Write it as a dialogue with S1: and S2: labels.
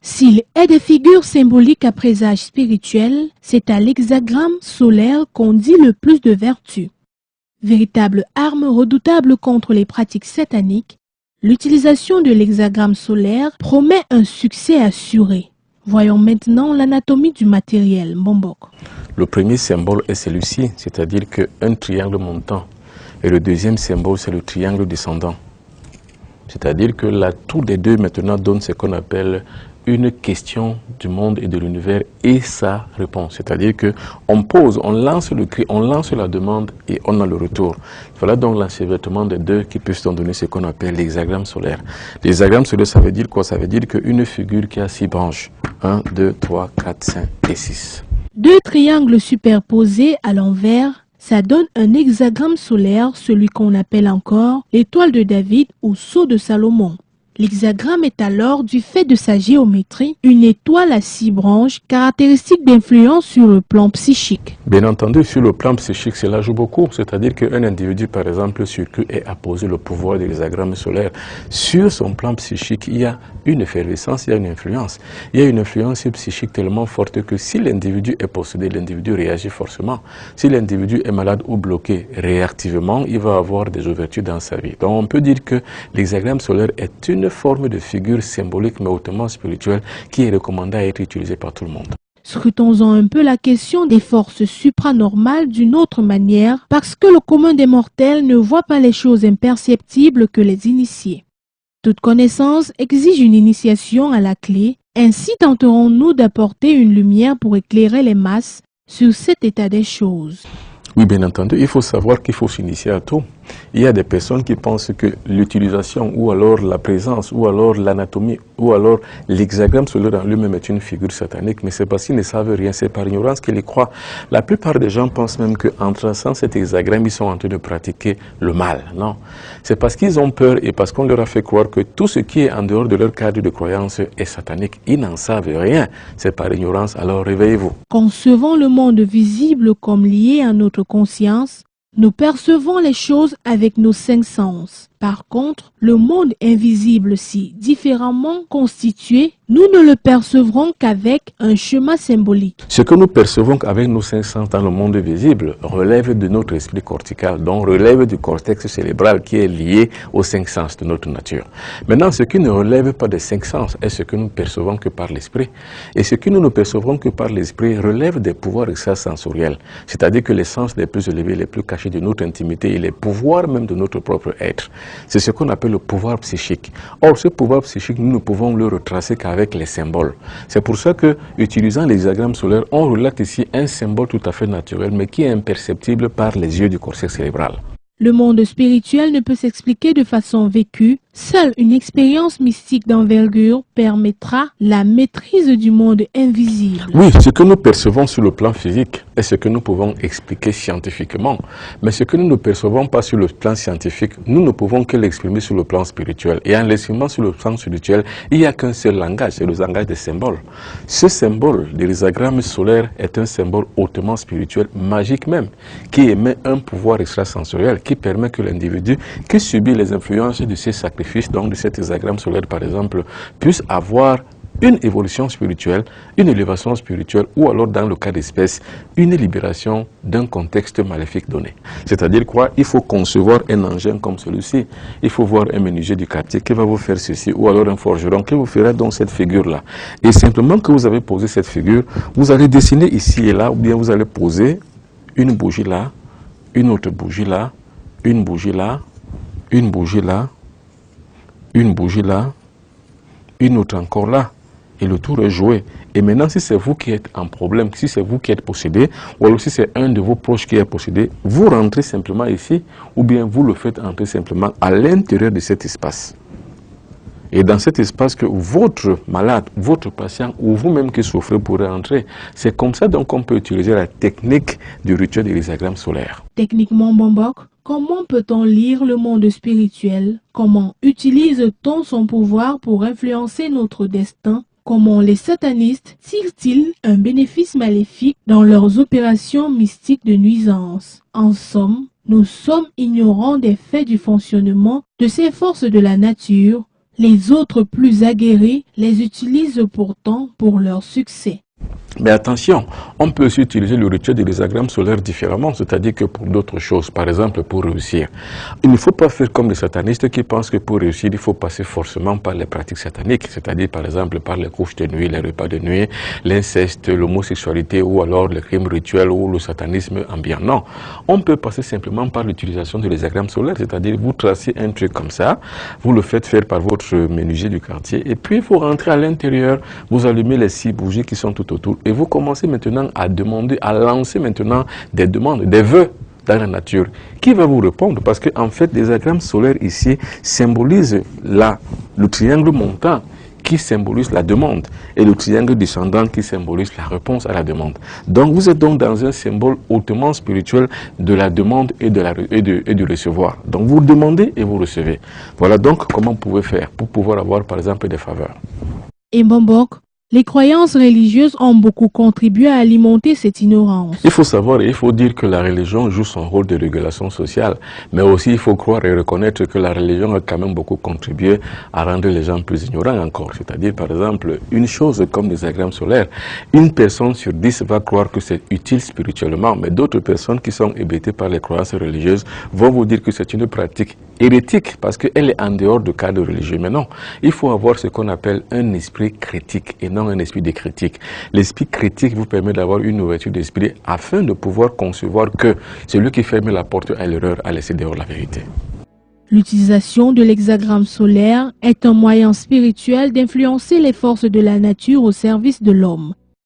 S1: S'il est des figures symboliques à présage spirituel, c'est à l'hexagramme solaire qu'on dit le plus de vertu. Véritable arme redoutable contre les pratiques sataniques, l'utilisation de l'hexagramme solaire promet un succès assuré. Voyons maintenant l'anatomie du matériel Bombok.
S2: Le premier symbole est celui-ci, c'est-à-dire qu'un triangle montant. Et le deuxième symbole, c'est le triangle descendant. C'est-à-dire que la tour des deux maintenant donne ce qu'on appelle une question du monde et de l'univers et sa réponse. C'est-à-dire qu'on pose, on lance le cri, on lance la demande et on a le retour. Voilà donc l'enchevêtrement des deux qui peut se donner ce qu'on appelle l'hexagramme solaire. L'hexagramme solaire, ça veut dire quoi? Ça veut dire qu'une figure qui a 6 branches. 1, 2, 3, 4, 5 et 6.
S1: Deux triangles superposés à l'envers, ça donne un hexagramme solaire, celui qu'on appelle encore l'étoile de David ou sceau de Salomon. L'hexagramme est alors, du fait de sa géométrie, une étoile à 6 branches, caractéristique d'influence sur le plan psychique.
S2: Bien entendu, sur le plan psychique, cela joue beaucoup. C'est-à-dire qu'un individu, par exemple, sur qui est apposé le pouvoir de l'hexagramme solaire, sur son plan psychique, il y a une effervescence, il y a une influence. Il y a une influence psychique tellement forte que si l'individu est possédé, l'individu réagit forcément. Si l'individu est malade ou bloqué réactivement, il va avoir des ouvertures dans sa vie. Donc on peut dire que l'hexagramme solaire est une forme de figure symbolique mais hautement spirituelle qui est recommandée à être utilisée par tout le monde.
S1: Scrutons-en un peu la question des forces supranormales d'une autre manière, parce que le commun des mortels ne voit pas les choses imperceptibles que les initiés. Toute connaissance exige une initiation à la clé, ainsi tenterons-nous d'apporter une lumière pour éclairer les masses sur cet état des choses.
S2: Oui, bien entendu, il faut savoir qu'il faut s'initier à tout. Il y a des personnes qui pensent que l'utilisation ou alors la présence ou alors l'anatomie ou alors l'hexagramme solaire en lui-même est une figure satanique, mais c'est parce qu'ils ne savent rien, c'est par ignorance qu'ils y croient. La plupart des gens pensent même qu'en traçant cet hexagramme, ils sont en train de pratiquer le mal. Non, c'est parce qu'ils ont peur et parce qu'on leur a fait croire que tout ce qui est en dehors de leur cadre de croyance est satanique. Ils n'en savent rien, c'est par ignorance, alors réveillez-vous.
S1: Concevant le monde visible comme lié à notre conscience, nous percevons les choses avec nos 5 sens. Par contre, le monde invisible si différemment constitué, nous ne le percevrons qu'avec un schéma symbolique.
S2: Ce que nous percevons avec nos 5 sens dans le monde visible relève de notre esprit cortical, donc relève du cortex cérébral qui est lié aux 5 sens de notre nature. Maintenant, ce qui ne relève pas des 5 sens est ce que nous percevons que par l'esprit. Et ce que nous ne percevrons que par l'esprit relève des pouvoirs extrasensoriels, c'est-à-dire que les sens les plus élevés, les plus cachés de notre intimité et les pouvoirs même de notre propre être. C'est ce qu'on appelle le pouvoir psychique. Or, ce pouvoir psychique, nous ne pouvons le retracer qu'avec les symboles. C'est pour ça que, utilisant l'hexagramme solaire, on relate ici un symbole tout à fait naturel, mais qui est imperceptible par les yeux du cortex cérébral.
S1: Le monde spirituel ne peut s'expliquer de façon vécue. Seule une expérience mystique d'envergure permettra la maîtrise du monde invisible.
S2: Oui, ce que nous percevons sur le plan physique est ce que nous pouvons expliquer scientifiquement. Mais ce que nous ne percevons pas sur le plan scientifique, nous ne pouvons que l'exprimer sur le plan spirituel. Et en l'exprimant sur le plan spirituel, il n'y a qu'un seul langage, c'est le langage des symboles. Ce symbole de l'hexagramme solaire est un symbole hautement spirituel, magique même, qui émet un pouvoir extrasensoriel, qui permet que l'individu qui subit les influences de ces sacrifices, donc de cet hexagramme solaire par exemple, puisse avoir une évolution spirituelle, une élévation spirituelle ou alors dans le cas d'espèce, une libération d'un contexte maléfique donné. C'est-à-dire quoi? Il faut concevoir un engin comme celui-ci. Il faut voir un menuisier du quartier qui va vous faire ceci ou alors un forgeron qui vous fera donc cette figure-là. Et simplement que vous avez posé cette figure, vous allez dessiner ici et là ou bien vous allez poser une bougie là, une autre bougie là, une bougie là, une bougie là, une bougie là, une autre encore là. Et le tour est joué. Et maintenant, si c'est vous qui êtes en problème, si c'est vous qui êtes possédé, ou alors si c'est un de vos proches qui est possédé, vous rentrez simplement ici, ou bien vous le faites entrer simplement à l'intérieur de cet espace. Et dans cet espace que votre malade, votre patient ou vous-même qui souffrez pourrez entrer. C'est comme ça donc qu'on peut utiliser la technique du rituel de l'hexagramme solaire.
S1: Techniquement, Bombok, comment peut-on lire le monde spirituel? Comment utilise-t-on son pouvoir pour influencer notre destin? Comment les satanistes tirent-ils un bénéfice maléfique dans leurs opérations mystiques de nuisance? En somme, nous sommes ignorants des faits du fonctionnement de ces forces de la nature, Les autres plus aguerris les utilisent pourtant pour leur succès.
S2: Mais attention, on peut aussi utiliser le rituel de l'hexagramme solaire différemment, c'est-à-dire que pour d'autres choses, par exemple pour réussir. Il ne faut pas faire comme les satanistes qui pensent que pour réussir, il faut passer forcément par les pratiques sataniques, c'est-à-dire par exemple par les couches de nuit, les repas de nuit, l'inceste, l'homosexualité ou alors le crime rituel ou le satanisme ambiant. Non, on peut passer simplement par l'utilisation de l'hexagramme solaire, c'est-à-dire vous tracez un truc comme ça, vous le faites faire par votre menuisier du quartier et puis vous rentrez à l'intérieur, vous allumez les 6 bougies qui sont tout autour. Et vous commencez maintenant à demander, à lancer maintenant des demandes, des vœux dans la nature. Qui va vous répondre? Parce qu'en fait, les diagrammes solaires ici symbolisent le triangle montant qui symbolise la demande et le triangle descendant qui symbolise la réponse à la demande. Donc vous êtes donc dans un symbole hautement spirituel de la demande et du recevoir. Donc vous demandez et vous recevez. Voilà donc comment vous pouvez faire pour pouvoir avoir par exemple des faveurs.
S1: Et Mbambok, les croyances religieuses ont beaucoup contribué à alimenter cette ignorance.
S2: Il faut savoir et il faut dire que la religion joue son rôle de régulation sociale, mais aussi il faut croire et reconnaître que la religion a quand même beaucoup contribué à rendre les gens plus ignorants encore. C'est-à-dire, par exemple, une chose comme les diagrammes solaires, une personne sur 10 va croire que c'est utile spirituellement, mais d'autres personnes qui sont hébétées par les croyances religieuses vont vous dire que c'est une pratique hérétique parce qu'elle est en dehors du cadre religieux. Mais non, il faut avoir ce qu'on appelle un esprit critique et non un esprit de critique. L'esprit critique vous permet d'avoir une ouverture d'esprit afin de pouvoir concevoir que celui qui ferme la porte à l'erreur a laissé dehors la vérité.
S1: L'utilisation de l'hexagramme solaire est un moyen spirituel d'influencer les forces de la nature au service de l'homme.